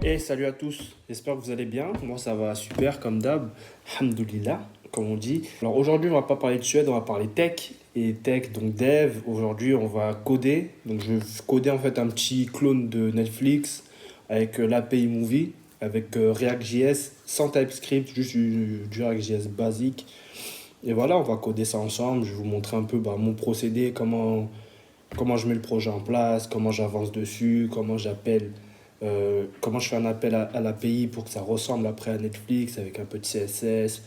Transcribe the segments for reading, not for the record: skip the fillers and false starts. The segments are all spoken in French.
Et salut à tous, j'espère que vous allez bien. Moi ça va super comme d'hab, Alhamdoulilah, comme on dit. Alors aujourd'hui on va pas parler de Suède, on va parler tech. Et tech, donc dev, aujourd'hui on va coder. Donc je vais coder en fait un petit clone de Netflix avec l'API Movie, avec React.js, sans TypeScript, juste du React.js basique. Et voilà, on va coder ça ensemble, je vais vous montrer un peu mon procédé, comment je mets le projet en place, comment j'avance dessus, comment je fais un appel à l'API pour que ça ressemble après à Netflix avec un peu de CSS.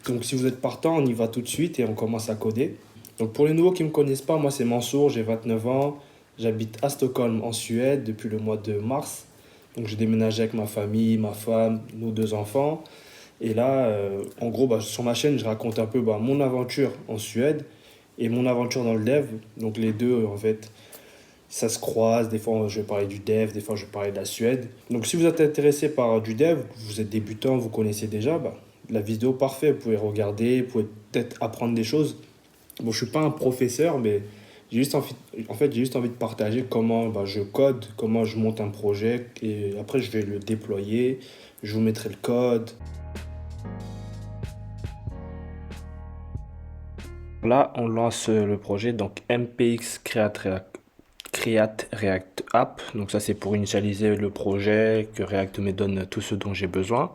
Donc si vous êtes partant, on y va tout de suite et on commence à coder. Donc pour les nouveaux qui ne me connaissent pas, moi c'est Mansour, j'ai 29 ans, j'habite à Stockholm en Suède depuis le mois de mars. Donc j'ai déménagé avec ma famille, ma femme, nos deux enfants. Et là, en gros, sur ma chaîne, je raconte un peu mon aventure en Suède et mon aventure dans le dev. Donc les deux, en fait, ça se croise. Des fois, je vais parler du dev, des fois, je vais parler de la Suède. Donc, si vous êtes intéressé par du dev, vous êtes débutant, vous connaissez déjà, la vidéo parfaite, vous pouvez regarder, vous pouvez peut-être apprendre des choses. Bon, je suis pas un professeur, mais j'ai juste envie de partager comment je code, comment je monte un projet, et après, je vais le déployer. Je vous mettrai le code. Là, on lance le projet, donc MPX Create React App. Donc ça, c'est pour initialiser le projet, que React me donne tout ce dont j'ai besoin.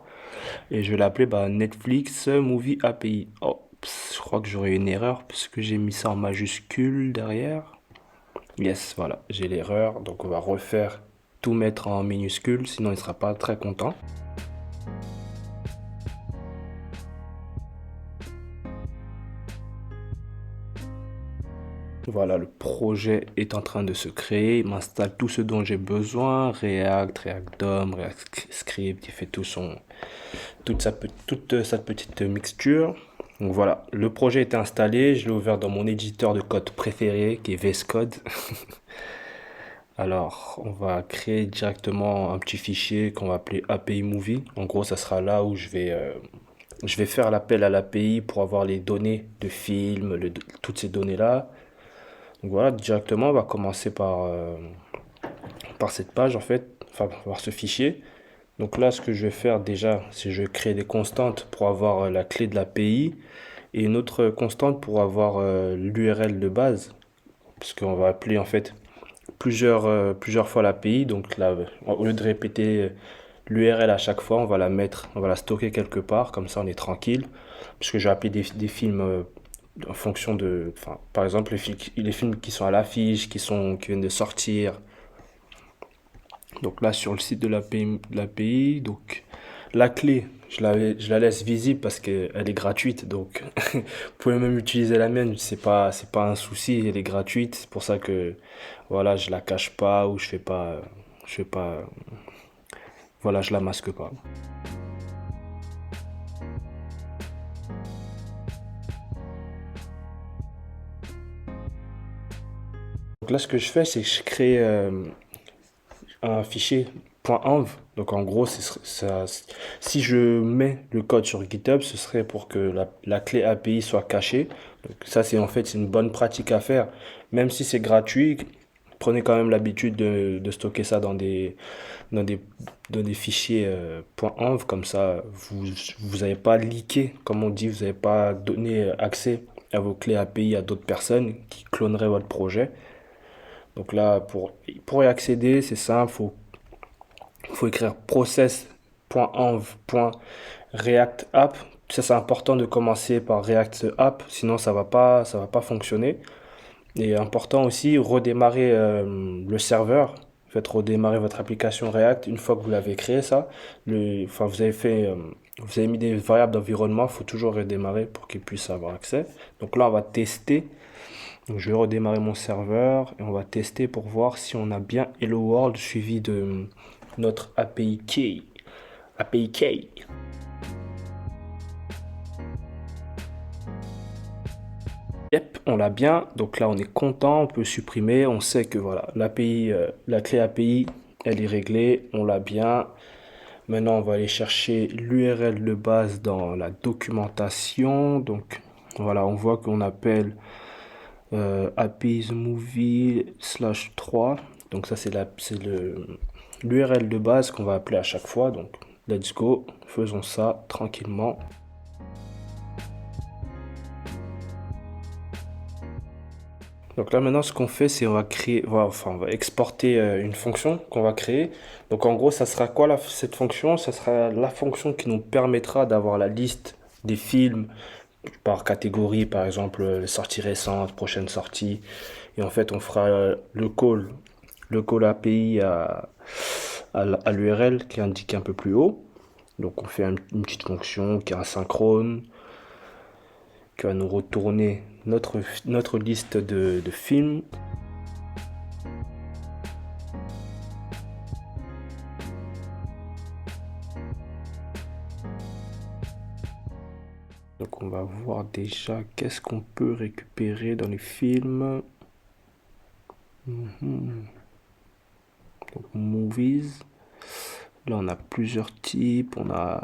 Et je vais l'appeler Netflix Movie API. Oh, je crois que j'aurais une erreur parce que j'ai mis ça en majuscule derrière. Yes, voilà, j'ai l'erreur. Donc on va refaire tout mettre en minuscule, sinon il ne sera pas très content. Voilà, le projet est en train de se créer. Il m'installe tout ce dont j'ai besoin. React, React DOM, React Script, il fait toute sa petite mixture. Donc voilà, le projet est installé. Je l'ai ouvert dans mon éditeur de code préféré qui est VS Code. Alors, on va créer directement un petit fichier qu'on va appeler API Movie. En gros, ça sera là où je vais faire l'appel à l'API pour avoir les données de film, toutes ces données-là. Donc voilà, directement, on va commencer par cette page en fait, enfin par ce fichier. Donc là, ce que je vais faire déjà, c'est que je vais créer des constantes pour avoir la clé de l'API et une autre constante pour avoir l'URL de base, parce qu'on va appeler en fait plusieurs fois l'API. Donc là, au lieu de répéter l'URL à chaque fois, on va la stocker quelque part, comme ça on est tranquille, puisque je vais appeler des films en fonction de, enfin, par exemple, les films qui sont à l'affiche, qui viennent de sortir. Donc là, sur le site de l'API, donc la clé, je la laisse visible parce qu'elle est gratuite. Donc, vous pouvez même utiliser la mienne. C'est pas un souci. Elle est gratuite. C'est pour ça que, voilà, je la cache pas ou je fais pas, voilà, je la masque pas. Donc là, ce que je fais, c'est que je crée un fichier .env. Donc en gros, si je mets le code sur GitHub, ce serait pour que la clé API soit cachée. Donc ça, c'est une bonne pratique à faire. Même si c'est gratuit, prenez quand même l'habitude de stocker ça dans des, dans des fichiers .env. Comme ça, vous n'avez pas leaké, comme on dit, vous n'avez pas donné accès à vos clés API à d'autres personnes qui cloneraient votre projet. Donc là, pour y accéder, c'est simple, faut écrire process.env.reactApp. Ça, c'est important de commencer par React App, sinon ça va pas fonctionner. Et important aussi, redémarrer le serveur. Faites redémarrer votre application React une fois que vous l'avez créé, ça. Enfin, vous avez mis des variables d'environnement, il faut toujours redémarrer pour qu'il puisse avoir accès. Donc là, on va tester. Donc, je vais redémarrer mon serveur et on va tester pour voir si on a bien Hello World suivi de notre API key. API key. Yep, on l'a bien. Donc là, on est content, on peut supprimer. On sait que voilà, l'API, la clé API, elle est réglée. On l'a bien. Maintenant, on va aller chercher l'URL de base dans la documentation. Donc voilà, on voit qu'on appelle APIs movie /3. Donc ça, c'est l'URL de base qu'on va appeler à chaque fois. Donc, let's go, faisons ça tranquillement. Donc là maintenant ce qu'on fait c'est on va créer, on va exporter une fonction qu'on va créer. Donc en gros ça sera quoi cette fonction? Ça sera la fonction qui nous permettra d'avoir la liste des films par catégorie, par exemple sorties récentes, prochaines sorties. Et en fait on fera le call API à l'URL qui est indiqué un peu plus haut. Donc on fait une petite fonction qui est asynchrone, qui va nous retourner notre liste de films. Donc on va voir déjà qu'est-ce qu'on peut récupérer dans les films. Mhm. Donc movies. Là on a plusieurs types. On a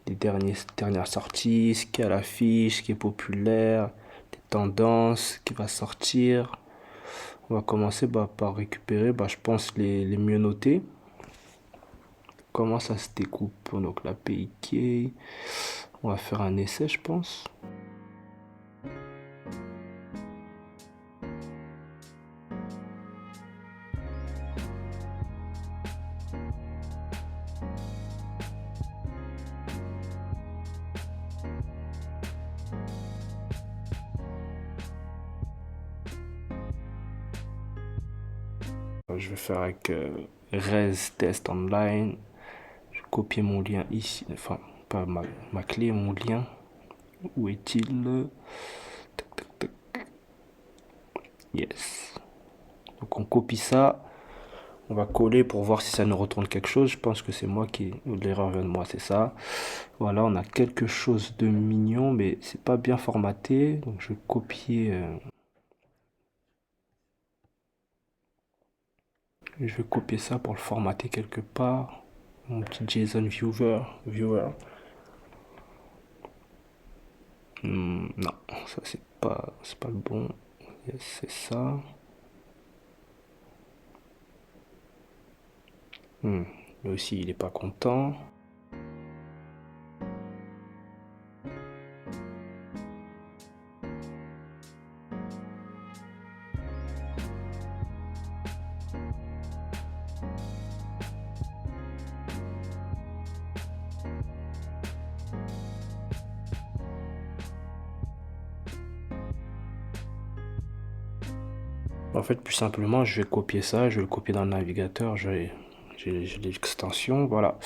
les dernières sorties, ce qui est à l'affiche, ce qui est populaire, des tendances qui va sortir. On va commencer par récupérer, je pense, les mieux notés. Comment ça se découpe? Donc la PIK. On va faire un essai, je pense. Je vais faire avec Res Test Online. Je vais copier mon lien ici. Enfin, pas ma clé, mon lien. Où est-il? Tac, tac, tac. Yes. Donc on copie ça. On va coller pour voir si ça nous retourne quelque chose. Je pense que c'est moi qui... L'erreur vient de moi, c'est ça. Voilà, on a quelque chose de mignon, mais c'est pas bien formaté. Donc je vais copier... Je vais copier ça pour le formater quelque part. Mon petit JSON viewer. Non, ça c'est pas le bon. Yes, c'est ça. Lui aussi, il est pas content. En fait, plus simplement, je vais copier ça, je vais le copier dans le navigateur, j'ai l'extension, voilà.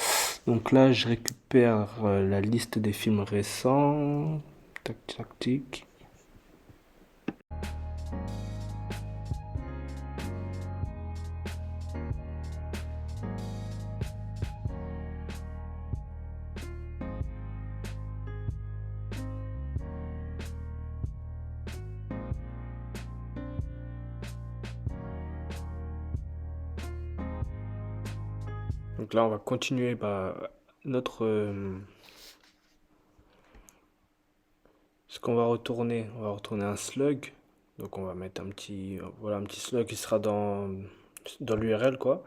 Donc là, je récupère la liste des films récents. Tac, tac, tic. Donc là, on va continuer notre... ce qu'on on va retourner un slug. Donc on va mettre voilà, un petit slug qui sera dans l'URL, quoi.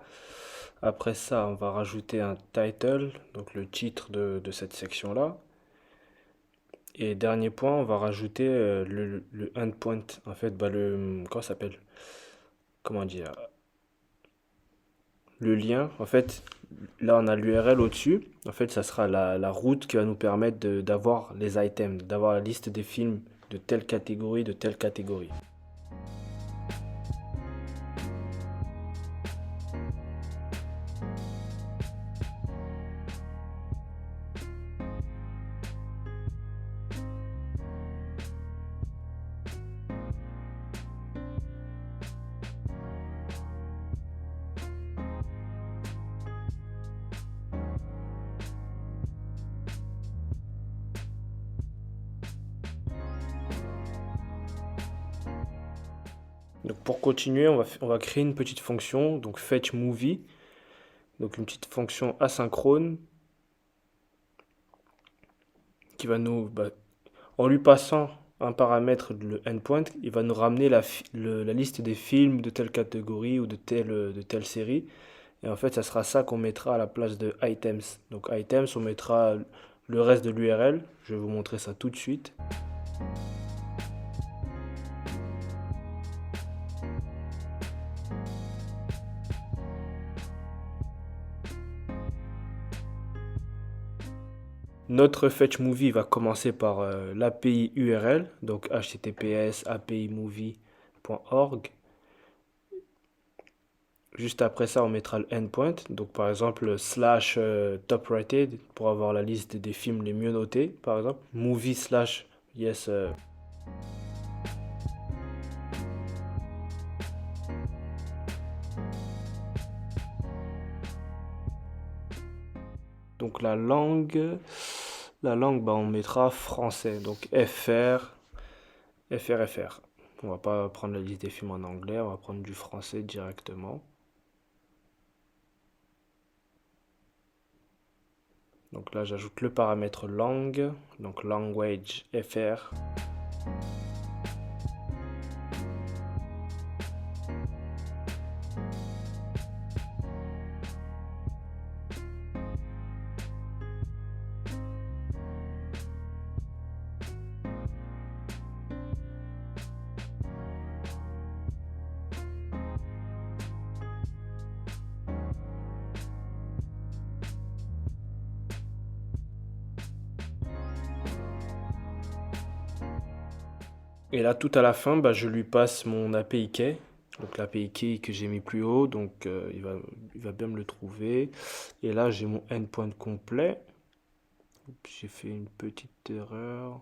Après ça, on va rajouter un title, donc le titre de cette section-là. Et dernier point, on va rajouter le endpoint. En fait, comment ça s'appelle? Comment dire? Le lien. En fait, là, on a l'URL au-dessus. En fait, ça sera la route qui va nous permettre d'avoir les items, d'avoir la liste des films de telle catégorie, de telle catégorie. Donc pour continuer, on va créer une petite fonction, donc fetch movie, donc une petite fonction asynchrone qui va en lui passant un paramètre, le endpoint, il va nous ramener la liste des films de telle catégorie ou de telle série. Et en fait, ça sera ça qu'on mettra à la place de items. Donc items, on mettra le reste de l'URL. Je vais vous montrer ça tout de suite. Notre fetch movie va commencer par l'API URL, donc https apimovie.org. Juste après ça, on mettra le endpoint, donc par exemple slash top rated pour avoir la liste des films les mieux notés, par exemple. Movie slash yes. Donc la langue, bah, on mettra français, donc FR. On va pas prendre la liste des films en anglais, on va prendre du français directement. Donc là, j'ajoute le paramètre langue, donc language FR. Et là, tout à la fin, bah, je lui passe mon API key. Donc l'API key que j'ai mis plus haut, donc il va bien me le trouver. Et là, j'ai mon endpoint complet. J'ai fait une petite erreur.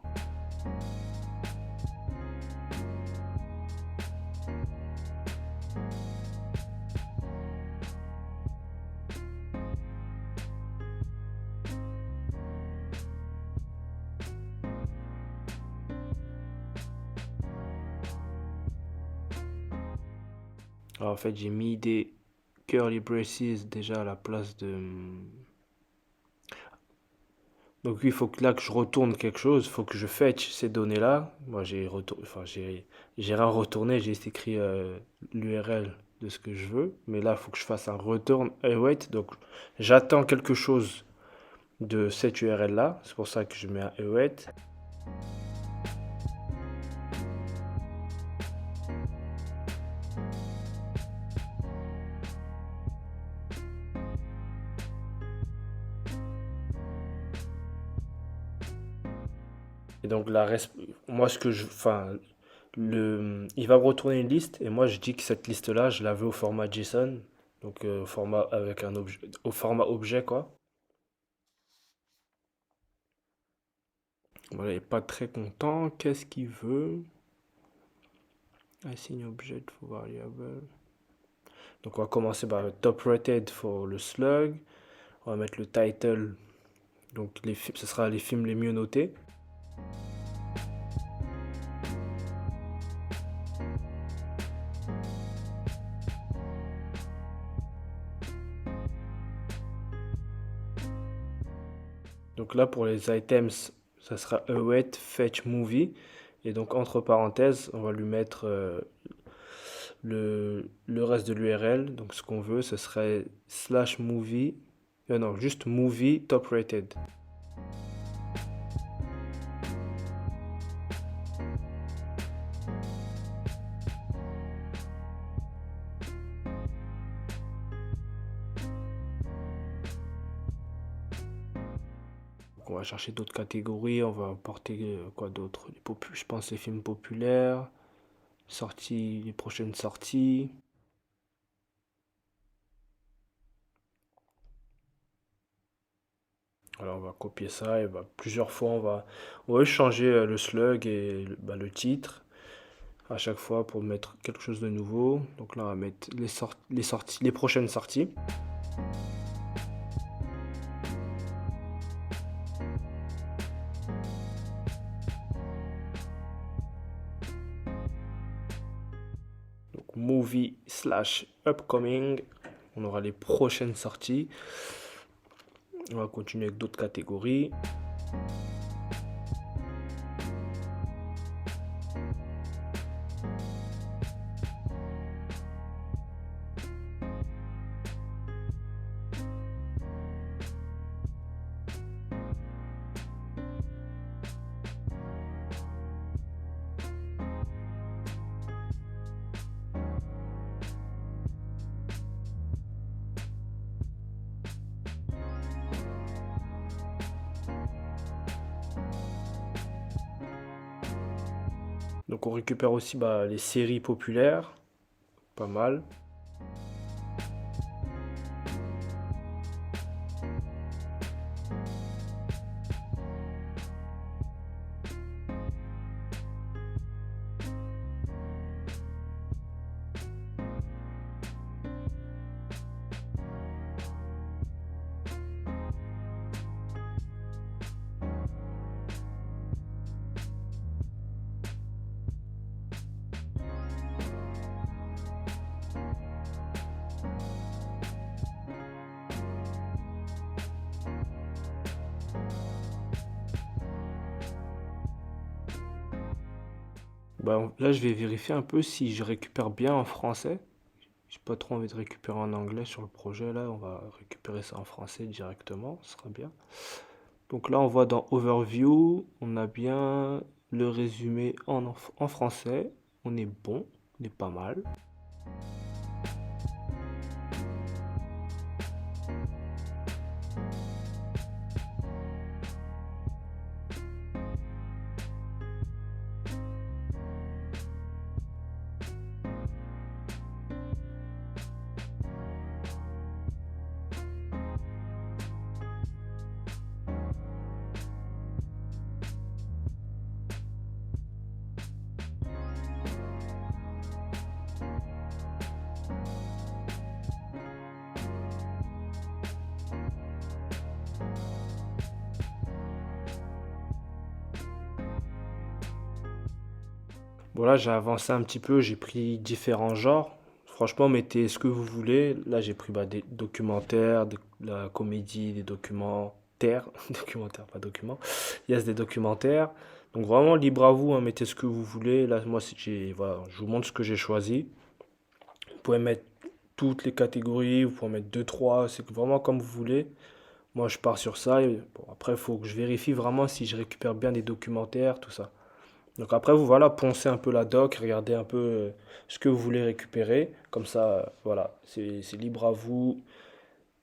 Alors, en fait, j'ai mis des curly braces déjà à la place de... Donc oui, il faut que là que je retourne quelque chose, il faut que je fetch ces données-là. Moi, j'ai rien retourné, j'ai juste écrit l'URL de ce que je veux. Mais là, il faut que je fasse un return await. Donc, j'attends quelque chose de cette URL-là. C'est pour ça que je mets un await. Et donc, moi, il va me retourner une liste et moi, je dis que cette liste-là, je la veux au format JSON. Donc, au format avec un objet, au format objet, quoi. Voilà, il n'est pas très content. Qu'est-ce qu'il veut? Assign object for variable. Donc on va commencer par le top rated for le slug. On va mettre le title. Donc ce sera les films les mieux notés. Donc là pour les items, ça sera await fetch movie. Et donc entre parenthèses, on va lui mettre le reste de l'URL. Donc ce qu'on veut, ce serait slash movie. Non, juste movie top rated. Donc, on va chercher d'autres catégories. On va importer quoi d'autre? Je pense les films populaires, les prochaines sorties. Alors on va copier ça et plusieurs fois on va changer le slug et le titre à chaque fois pour mettre quelque chose de nouveau. Donc là on va mettre les prochaines sorties. Donc movie slash upcoming, on aura les prochaines sorties. On va continuer avec d'autres catégories. Donc on récupère aussi les séries populaires, pas mal. Là, je vais vérifier un peu si je récupère bien en français. J'ai pas trop envie de récupérer en anglais sur le projet. Là, on va récupérer ça en français directement. Ce sera bien. Donc là, on voit dans Overview, on a bien le résumé en français. On est bon, on est pas mal. Bon, là, j'ai avancé un petit peu, j'ai pris différents genres. Franchement, mettez ce que vous voulez. Là, j'ai pris des documentaires, de la comédie, des documentaires. Documentaires, pas documents. Yes, des documentaires. Donc, vraiment, libre à vous, hein, mettez ce que vous voulez. Là, moi, voilà, je vous montre ce que j'ai choisi. Vous pouvez mettre toutes les catégories, vous pouvez mettre deux trois, c'est vraiment comme vous voulez. Moi, je pars sur ça. Et, bon, après, il faut que je vérifie vraiment si je récupère bien des documentaires, tout ça. Donc après, vous voilà, poncez un peu la doc, regardez un peu ce que vous voulez récupérer. Comme ça, voilà, c'est libre à vous.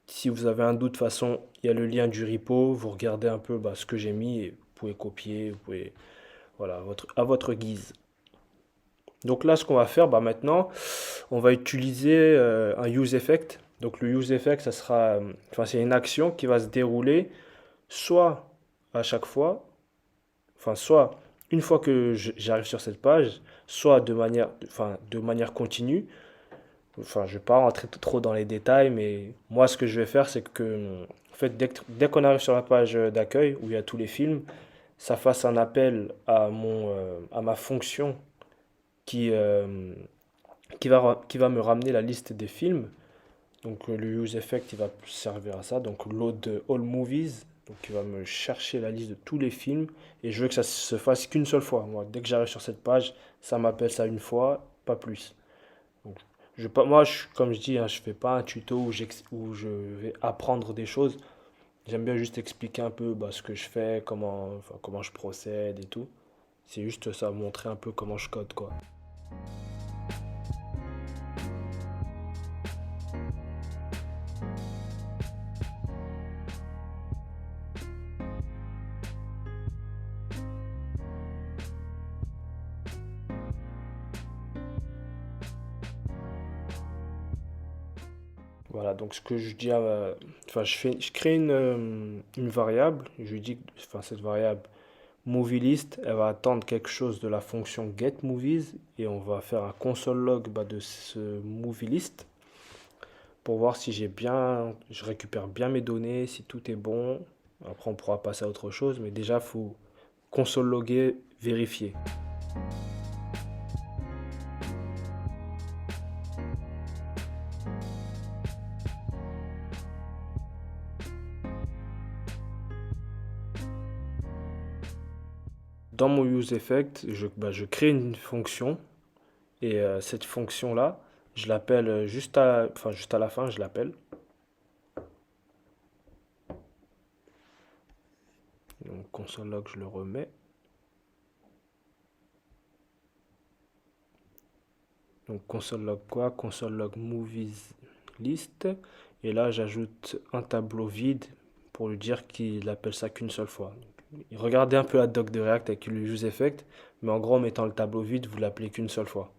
Si vous avez un doute, de toute façon, il y a le lien du repo. Vous regardez un peu ce que j'ai mis et vous pouvez copier, vous pouvez, voilà, à votre guise. Donc là, ce qu'on va faire, maintenant, on va utiliser un use effect. Donc le use effect, ça sera, enfin, c'est une action qui va se dérouler soit à chaque fois, enfin, soit une fois que j'arrive sur cette page, soit de manière continue. Enfin, je ne vais pas rentrer trop dans les détails, mais moi, ce que je vais faire, c'est que, en fait, dès qu'on arrive sur la page d'accueil où il y a tous les films, ça fasse un appel à ma fonction qui, euh, qui va me ramener la liste des films. Donc le use effect, il va servir à ça. Donc load all movies. Donc il va me chercher la liste de tous les films. Et je veux que ça se fasse qu'une seule fois. Moi, dès que j'arrive sur cette page, ça m'appelle ça une fois, pas plus. Donc, moi, comme je dis, hein, je fais pas un tuto où je vais apprendre des choses. J'aime bien juste expliquer un peu ce que je fais, comment je procède et tout. C'est juste ça, montrer un peu comment je code, quoi. Voilà, donc ce que je dis enfin, je crée une variable, je lui dis, enfin, cette variable movie list, elle va attendre quelque chose de la fonction get movies et on va faire un console log de ce movie list pour voir si je récupère bien mes données, si tout est bon. Après, on pourra passer à autre chose, mais déjà, il faut console logger, vérifier. Dans mon use effect, je crée une fonction et cette fonction-là, je l'appelle juste à la fin, je l'appelle. Donc console log, je le remets. Donc console log quoi? Console log movies list. Et là, j'ajoute un tableau vide pour lui dire qu'il appelle ça qu'une seule fois. Regardez un peu la doc de React avec le use effect, mais en gros, en mettant le tableau vide, vous l'appelez qu'une seule fois.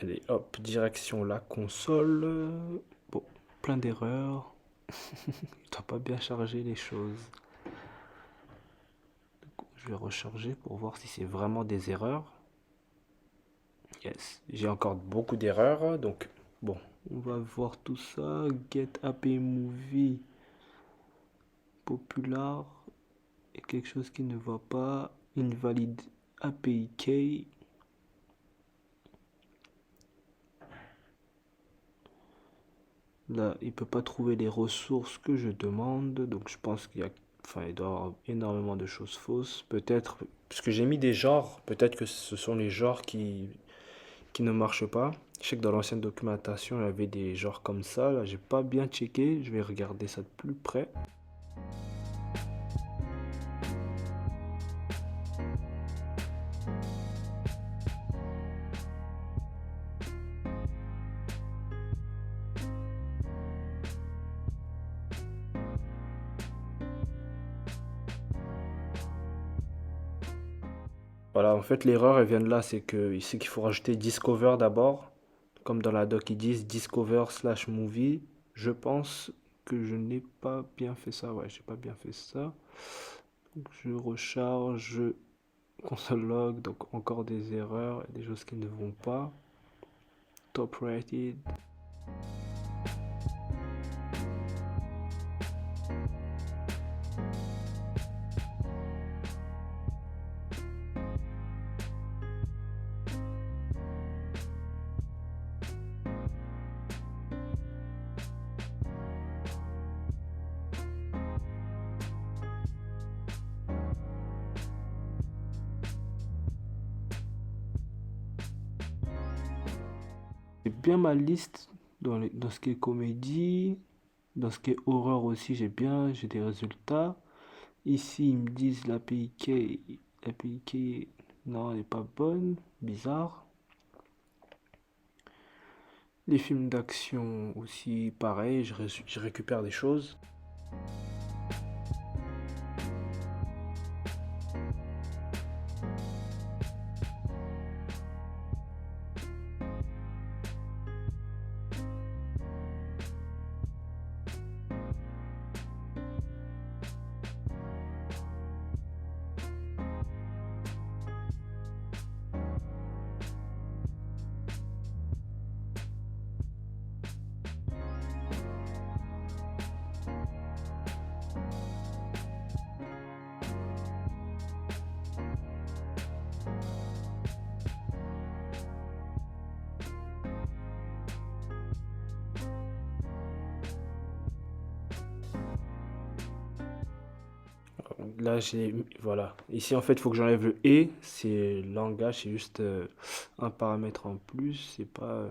Allez, hop, direction la console. Bon, plein d'erreurs. Il doit pas bien charger les choses. Je vais recharger pour voir si c'est vraiment des erreurs. Yes, j'ai encore beaucoup d'erreurs, donc bon, on va voir tout ça. Get API Movie popular et quelque chose qui ne va pas. Invalid API key. Là, il peut pas trouver les ressources que je demande, donc je pense qu'il y a, enfin, il doit y avoir énormément de choses fausses. Peut-être, puisque j'ai mis des genres, peut-être que ce sont les genres qui ne marchent pas. Je sais que dans l'ancienne documentation, il y avait des genres comme ça. Là, j'ai pas bien checké. Je vais regarder ça de plus près. Voilà, en fait, l'erreur, elle vient de là. C'est qu'il faut rajouter Discover d'abord. Comme dans la doc, ils disent Discover slash movie. Je pense que je n'ai pas bien fait ça. Ouais, j'ai pas bien fait ça. Donc, je recharge console log. Donc, encore des erreurs et des choses qui ne vont pas. Top rated. J'ai bien ma liste dans ce qui est comédie, dans ce qui est horreur aussi, j'ai des résultats. Ici, ils me disent l'API key, non, elle n'est pas bonne, bizarre. Les films d'action aussi, pareil, je récupère des choses. Là, voilà. Ici, en fait, il faut que j'enlève le et. C'est langage, c'est juste un paramètre en plus. C'est pas,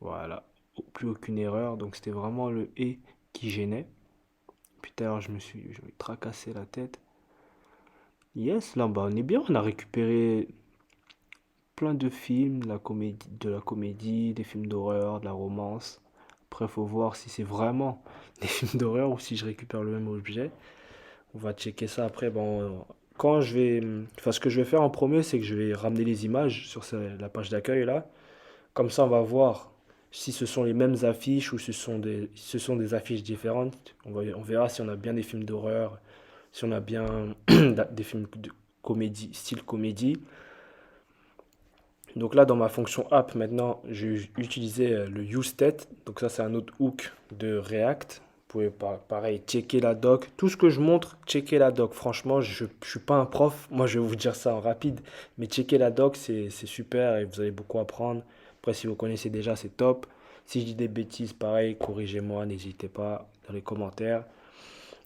voilà, plus aucune erreur. Donc, c'était vraiment le et qui gênait. Puis tout à l'heure, je me tracassé la tête. Yes, là, bah, on est bien. On a récupéré plein de films, de la comédie, des films d'horreur, de la romance. Après, faut voir si c'est vraiment des films d'horreur ou si je récupère le même objet. On va checker ça après. Bon, quand je vais, enfin, ce que je vais faire en premier, c'est que je vais ramener les images sur la page d'accueil là. Comme ça, on va voir si ce sont les mêmes affiches ou si ce sont des affiches différentes. On verra si on a bien des films d'horreur, si on a bien des films de comédie, style comédie. Donc là, dans ma fonction app, maintenant, je vais utiliser le useState. Donc ça, c'est un autre hook de React. Vous pouvez, pareil, checker la doc. Tout ce que je montre, checker la doc. Franchement, je ne suis pas un prof. Moi, je vais vous dire ça en rapide. Mais checker la doc, c'est super et vous allez beaucoup apprendre. Après, si vous connaissez déjà, c'est top. Si je dis des bêtises, pareil, corrigez-moi, n'hésitez pas dans les commentaires.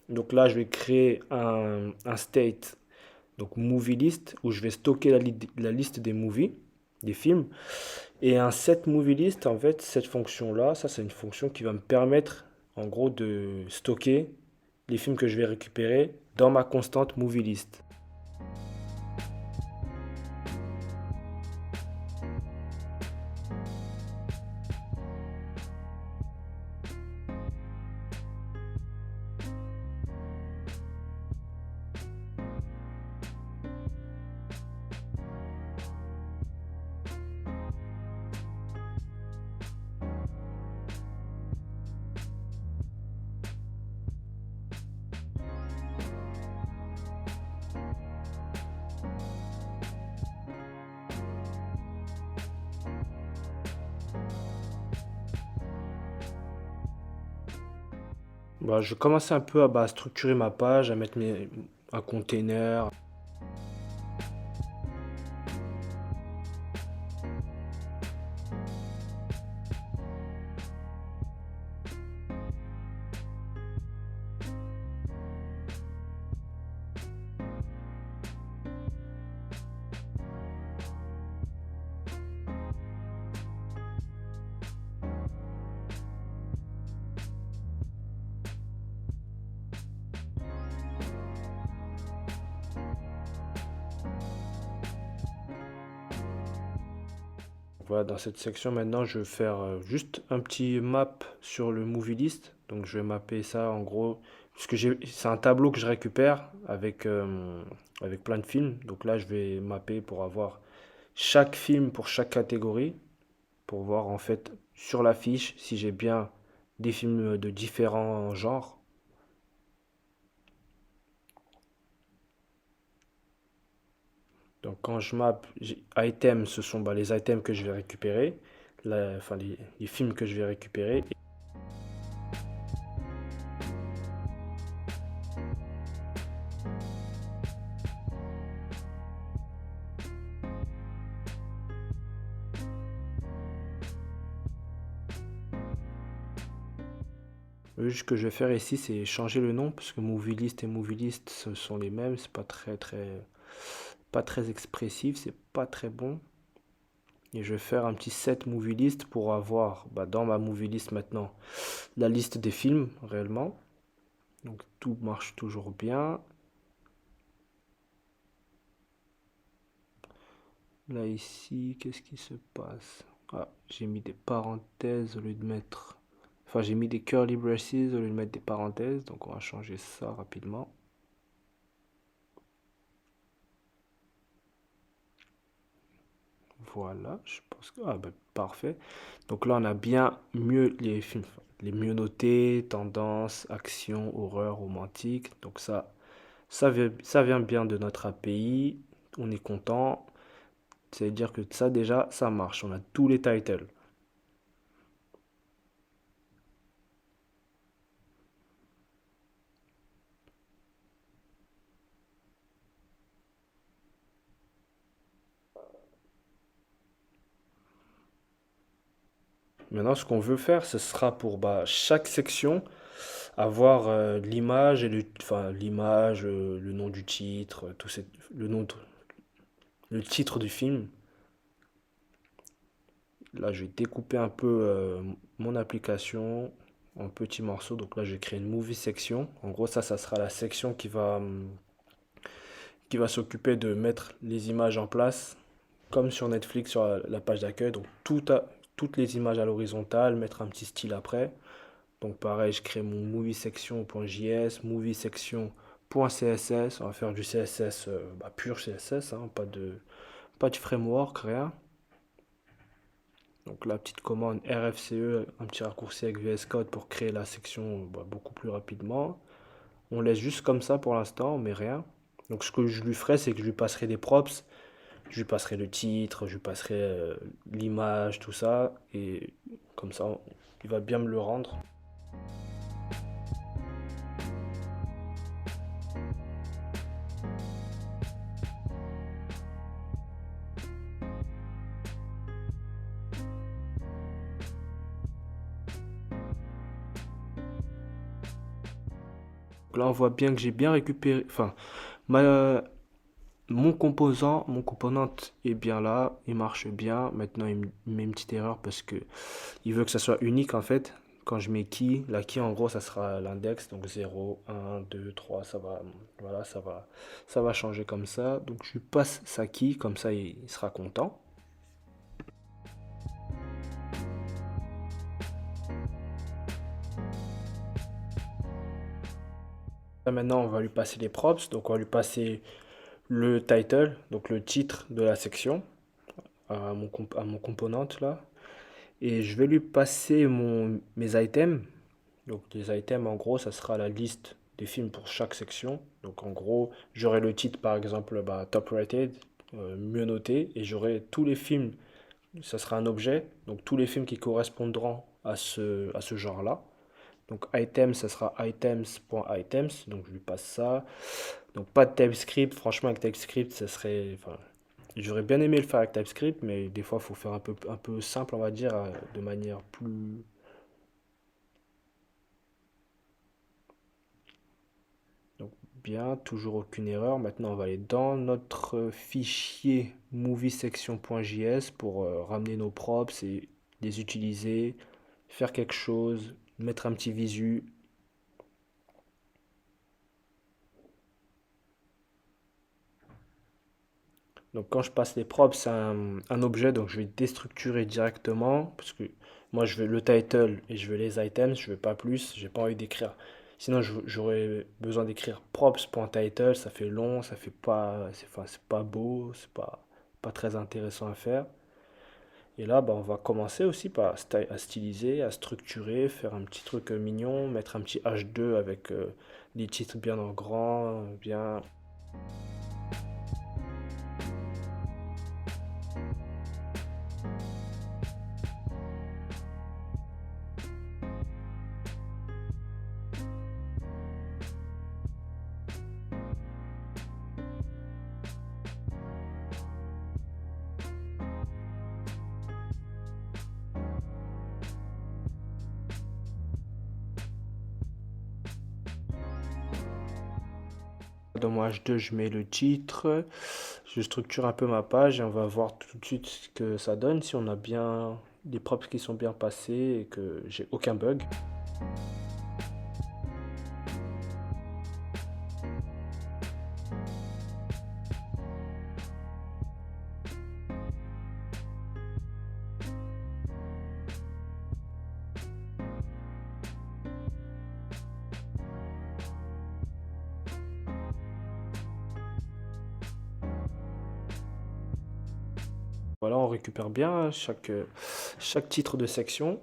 Donc là, je vais créer un state, donc movie list, où je vais stocker la liste des movies, des films. Et un set movie list, en fait, cette fonction-là, ça c'est une fonction qui va me permettre, en gros, de stocker les films que je vais récupérer dans ma constante movie list. Bah, je commence un peu à structurer ma page, à mettre un container. Voilà, dans cette section maintenant, je vais faire juste un petit map sur le movie list. Donc je vais mapper ça en gros, puisque c'est un tableau que je récupère avec plein de films. Donc là, je vais mapper pour avoir chaque film pour chaque catégorie, pour voir en fait sur la fiche si j'ai bien des films de différents genres. Donc quand je map items, ce sont les items que je vais récupérer, enfin les films que je vais récupérer. Ce que je vais faire ici, c'est changer le nom, parce que movie list et movie list, ce sont les mêmes, c'est pas très expressif, c'est pas très bon. Et je vais faire un petit set movie list pour avoir dans ma movie list maintenant la liste des films réellement. Donc tout marche toujours bien. Là ici, qu'est-ce qui se passe? Ah, j'ai mis des parenthèses au lieu de mettre... Enfin, j'ai mis des curly braces au lieu de mettre des parenthèses, donc on va changer ça rapidement. Voilà, je pense que... Ah, parfait. Donc là, on a bien mieux les films, les mieux notés, tendance, action, horreur, romantique. Donc ça vient bien de notre API. On est content. Ça veut dire que ça, déjà, ça marche. On a tous les titles. Maintenant, ce qu'on veut faire, ce sera pour chaque section avoir l'image et enfin l'image, le nom du titre, le nom, le titre du film. Là, je vais découper un peu mon application en petits morceaux. Donc là, je vais créer une movie section. En gros, ça sera la section qui va s'occuper de mettre les images en place, comme sur Netflix sur la page d'accueil. Donc toutes les images à l'horizontale, mettre un petit style après. Donc pareil, je crée mon movie section.js, movie section.css. On va faire du CSS, pur CSS, hein, pas de framework, rien. Donc la petite commande RFCE, un petit raccourci avec VS Code pour créer la section beaucoup plus rapidement. On laisse juste comme ça pour l'instant, mais rien. Donc ce que je lui ferai, c'est que je lui passerai des props. Je lui passerai le titre, je lui passerai l'image, tout ça. Et comme ça, il va bien me le rendre. Donc là, on voit bien que j'ai bien récupéré. Enfin, ma, mon componente est bien là, il marche bien. Maintenant, il met une petite erreur parce que il veut que ça soit unique en fait. Quand je mets key, la key en gros, ça sera l'index. Donc 0, 1, 2, 3, voilà, ça va changer comme ça. Donc je lui passe sa key, comme ça il sera content. Là, maintenant, on va lui passer les props. Donc on va lui passer le title, donc le titre de la section, à mon componente là. Et je vais lui passer mes items. Donc les items, en gros, ça sera la liste des films pour chaque section. Donc en gros, j'aurai le titre, par exemple, top rated, mieux noté, et j'aurai tous les films, ça sera un objet, donc tous les films qui correspondront à ce genre-là. Donc items, ça sera items.items. Donc je lui passe ça. Donc pas de TypeScript. Franchement, avec TypeScript, ça serait. Enfin, j'aurais bien aimé le faire avec TypeScript, mais des fois, il faut faire un peu simple, on va dire, de manière plus. Donc bien, toujours aucune erreur. Maintenant, on va aller dans notre fichier moviesection.js pour ramener nos props et les utiliser, faire quelque chose, mettre un petit visu. Donc quand je passe les props, c'est un objet, donc je vais déstructurer directement, parce que moi je veux le title et je veux les items, je veux pas plus, j'ai pas envie d'écrire. Sinon j'aurais besoin d'écrire props.title, ça fait long, ça fait pas, enfin, c'est pas beau, c'est pas très intéressant à faire. Et là, bah, on va commencer aussi par à styliser, à structurer, faire un petit truc mignon, mettre un petit H2 avec des titres bien en grand, bien. Dans mon H2, je mets le titre, je structure un peu ma page et on va voir tout de suite ce que ça donne, si on a bien des props qui sont bien passés et que j'ai aucun bug. Voilà, on récupère bien chaque titre de section.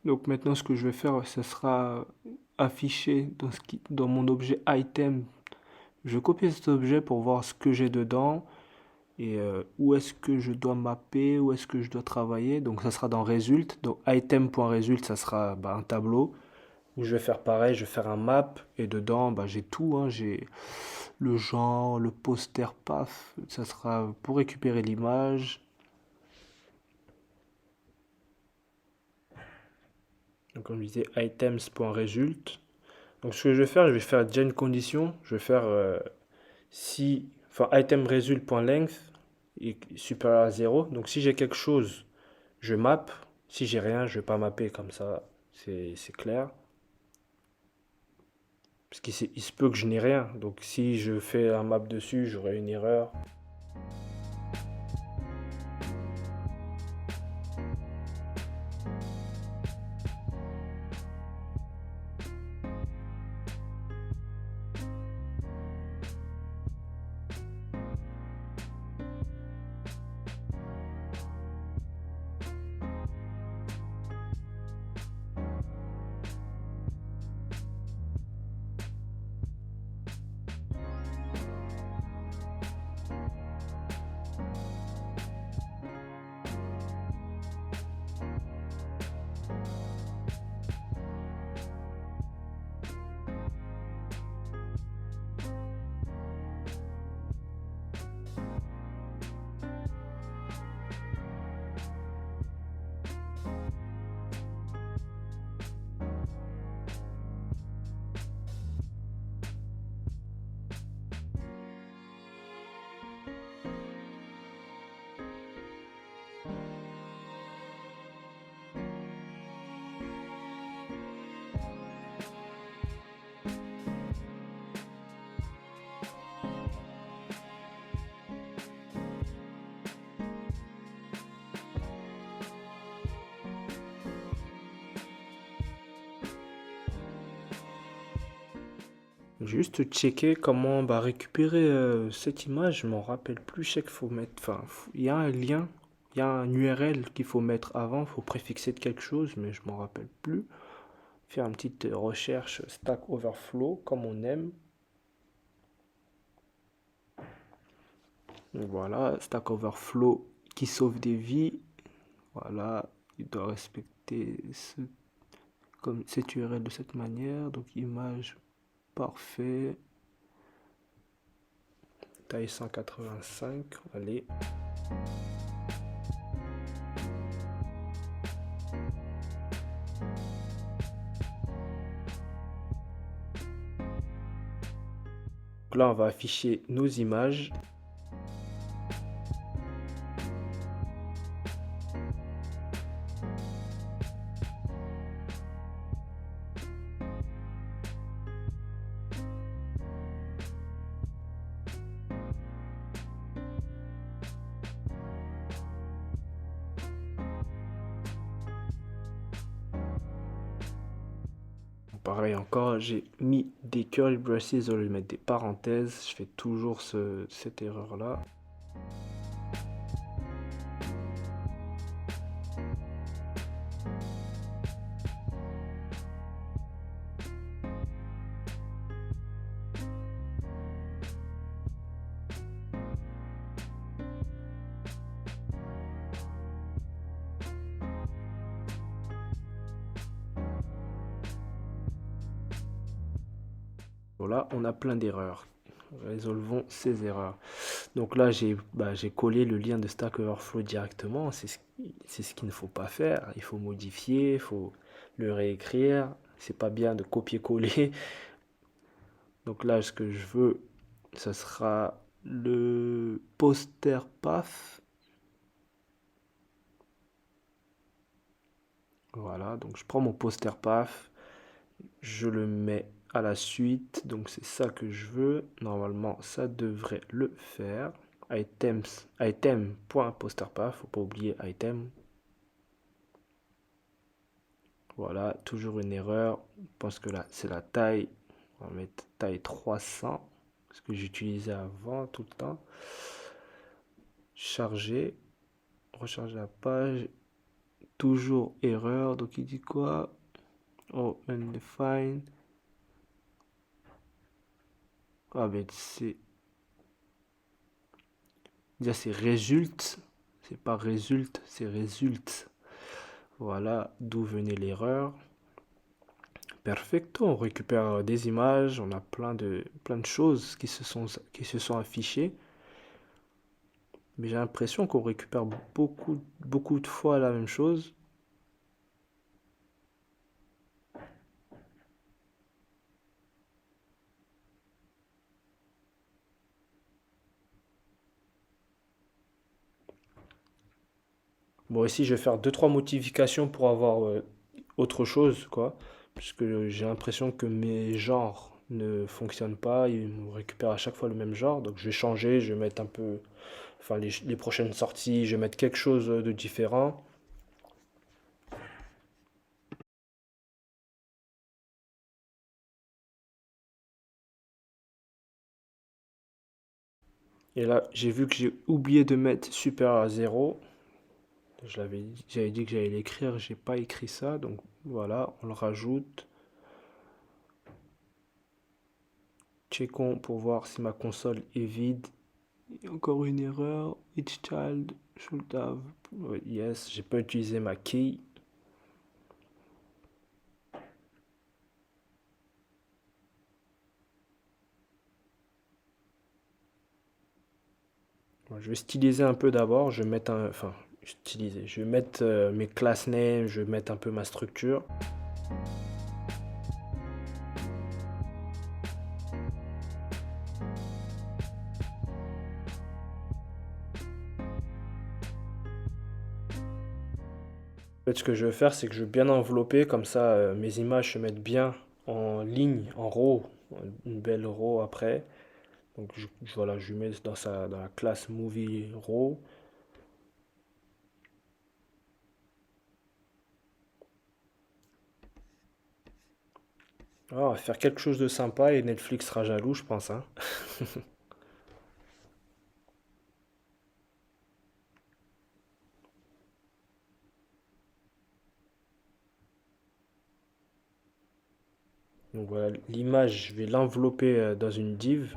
Donc maintenant, ce que je vais faire, ce sera afficher dans mon objet item. Je copie cet objet pour voir ce que j'ai dedans et où est-ce que je dois mapper, où est-ce que je dois travailler. Donc ça sera dans result. Donc item.result, ça sera bah, un tableau où je vais faire pareil, je vais faire un map et dedans bah, j'ai tout, hein. J'ai le genre, le poster, paf, ça sera pour récupérer l'image. Donc comme je disais, items.result. Donc ce que je vais faire déjà une condition, je vais faire si, enfin item result.length est supérieur à 0. Donc si j'ai quelque chose, je map. Si j'ai rien, je vais pas mapper comme ça, c'est clair. Parce qu'il se peut que je n'ai rien. Donc si je fais un map dessus, j'aurai une erreur. Juste checker comment bah, récupérer cette image, je m'en rappelle plus. Je sais qu'il faut mettre, enfin, il y a un lien, il y a un URL qu'il faut mettre avant, il faut préfixer de quelque chose, mais je m'en rappelle plus. Faire une petite recherche Stack Overflow comme on aime. Donc voilà, Stack Overflow qui sauve des vies. Voilà, il doit respecter comme cette URL de cette manière. Donc image parfait. Taille 185. Allez. Donc là, on va afficher nos images. Pareil encore, j'ai mis des curly braces au lieu de mettre des parenthèses. Je fais toujours cette erreur-là. Voilà, on a plein d'erreurs. Résolvons ces erreurs. Donc là, j'ai collé le lien de Stack Overflow directement. C'est ce qu'il ne faut pas faire. Il faut modifier, il faut le réécrire. C'est pas bien de copier-coller. Donc là, ce que je veux, ce sera le poster path. Voilà, donc je prends mon poster path, je le mets à la suite, donc c'est ça que je veux. Normalement, ça devrait le faire. Items, item.posterpath, faut pas oublier item. Voilà, toujours une erreur. Je pense que là, c'est la taille. On va mettre taille 300, ce que j'utilisais avant tout le temps. Charger, recharger la page. Toujours erreur, donc il dit quoi? Oh, undefined. Ah, mais c'est. Déjà, c'est résulte. C'est pas résulte, c'est résulte. Voilà d'où venait l'erreur. Perfecto, on récupère des images, on a plein de choses qui se sont affichées. Mais j'ai l'impression qu'on récupère beaucoup de fois la même chose. Bon, ici, je vais faire deux trois modifications pour avoir autre chose, quoi. Parce que j'ai l'impression que mes genres ne fonctionnent pas, ils me récupèrent à chaque fois le même genre. Donc, je vais changer, je vais mettre un peu. Enfin, les prochaines sorties, je vais mettre quelque chose de différent. Et là, j'ai vu que j'ai oublié de mettre supérieur à 0. J'avais dit que j'allais l'écrire, j'ai pas écrit ça. Donc voilà, on le rajoute. Checkons pour voir si ma console est vide. Et encore une erreur. Each child should have. Yes, j'ai pas utilisé ma key. Bon, je vais styliser un peu d'abord. Je vais mettre enfin, styliser. Je vais mettre mes class names. Je vais mettre un peu ma structure. En fait, ce que je vais faire, c'est que je vais bien envelopper, comme ça mes images se mettent bien en ligne, en row, une belle row après. Donc voilà, je mets dans la classe Movie Row. Ah, on va faire quelque chose de sympa et Netflix sera jaloux, je pense, hein. Donc voilà, l'image, je vais l'envelopper dans une div.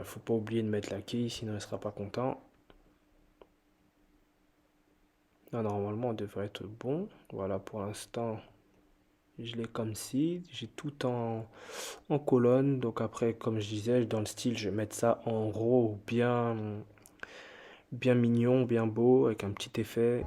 Faut pas oublier de mettre la quille, sinon il sera pas content. Là, normalement, on devrait être bon. Voilà, pour l'instant, je l'ai comme ci. J'ai tout en colonne. Donc après, comme je disais, dans le style, je vais mettre ça en RAW, bien mignon, bien beau, avec un petit effet.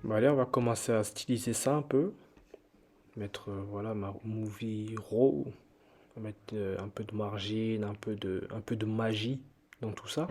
Bon, allez, on va commencer à styliser ça un peu. Mettre, voilà, ma movie RAW. On va mettre un peu de margine, un peu de magie dans tout ça.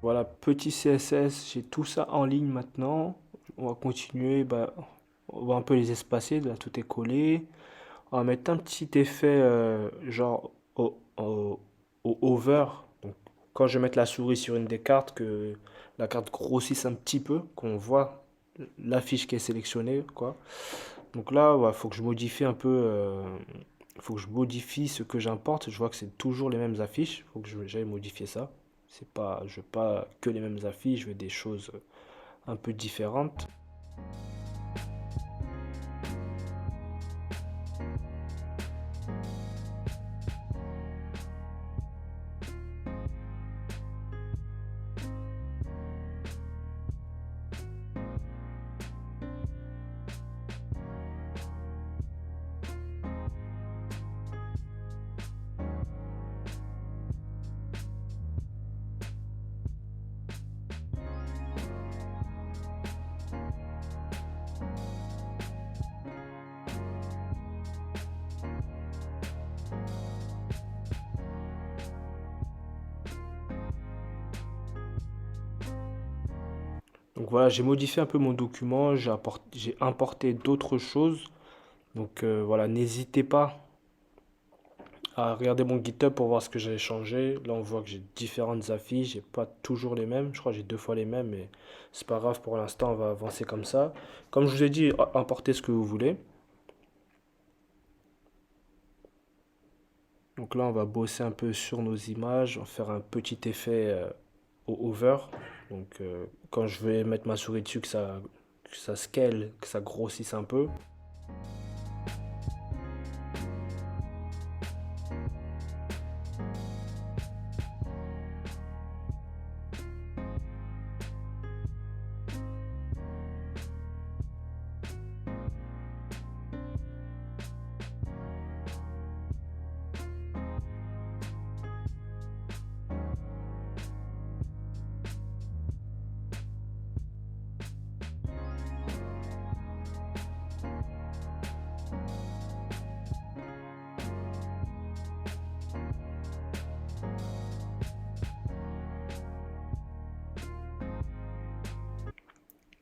Voilà, petit CSS, j'ai tout ça en ligne maintenant. On va continuer, bah, on va un peu les espacer, là tout est collé. On va mettre un petit effet genre au hover. Donc, quand je vais mettre la souris sur une des cartes, que la carte grossisse un petit peu, qu'on voit l'affiche qui est sélectionnée, quoi. Donc là, il faut que je modifie un peu, faut que je modifie ce que j'importe. Je vois que c'est toujours les mêmes affiches. Faut que j'aille modifier ça. C'est pas, je veux pas que les mêmes affiches. Je veux des choses un peu différentes. Donc voilà, j'ai modifié un peu mon document. J'ai importé d'autres choses. Donc voilà, n'hésitez pas à regarder mon GitHub pour voir ce que j'ai changé. Là, on voit que j'ai différentes affiches, j'ai pas toujours les mêmes. Je crois que j'ai deux fois les mêmes, mais c'est pas grave pour l'instant, on va avancer comme ça. Comme je vous ai dit, importez ce que vous voulez. Donc là, on va bosser un peu sur nos images, on va faire un petit effet au hover. Donc quand je vais mettre ma souris dessus, que ça scale, que ça grossisse un peu.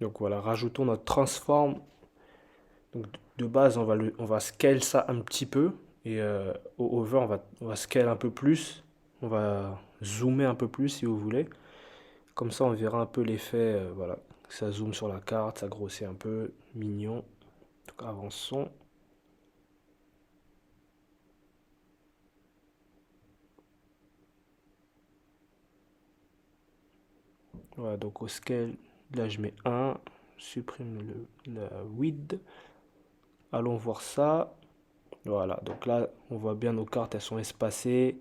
Donc voilà, rajoutons notre transform. Donc de base, on va scale ça un petit peu. Et au over, on va scale un peu plus. On va zoomer un peu plus si vous voulez. Comme ça, on verra un peu l'effet, voilà. Ça zoome sur la carte, ça grossit un peu, mignon. Donc avançons. Voilà, donc au scale, là je mets 1, supprime la width. Allons voir ça. Voilà, donc là on voit bien nos cartes, elles sont espacées.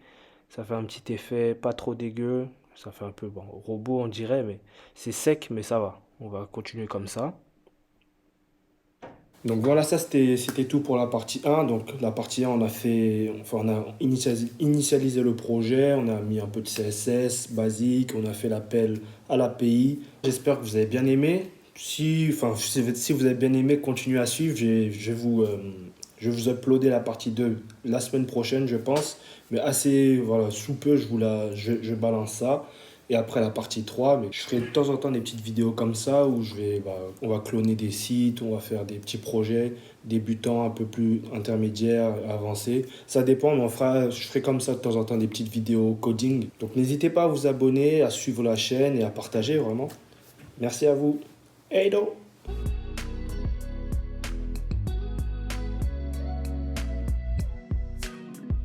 Ça fait un petit effet pas trop dégueu. Ça fait un peu, bon, robot on dirait, mais c'est sec, mais ça va. On va continuer comme ça. Donc voilà, ça c'était tout pour la partie 1. Donc la partie 1, on a fait, enfin, on a initialisé le projet, on a mis un peu de CSS basique, on a fait l'appel à l'API. J'espère que vous avez bien aimé. Si vous avez bien aimé, continuez à suivre. Je vais vous uploader la partie 2 la semaine prochaine, je pense. Mais assez, voilà, sous peu, je balance ça. Et après la partie 3, mais je ferai de temps en temps des petites vidéos comme ça où on va cloner des sites, on va faire des petits projets débutants, un peu plus intermédiaires, avancés. Ça dépend, mais je ferai comme ça de temps en temps des petites vidéos coding. Donc n'hésitez pas à vous abonner, à suivre la chaîne et à partager vraiment. Merci à vous. Hey, do.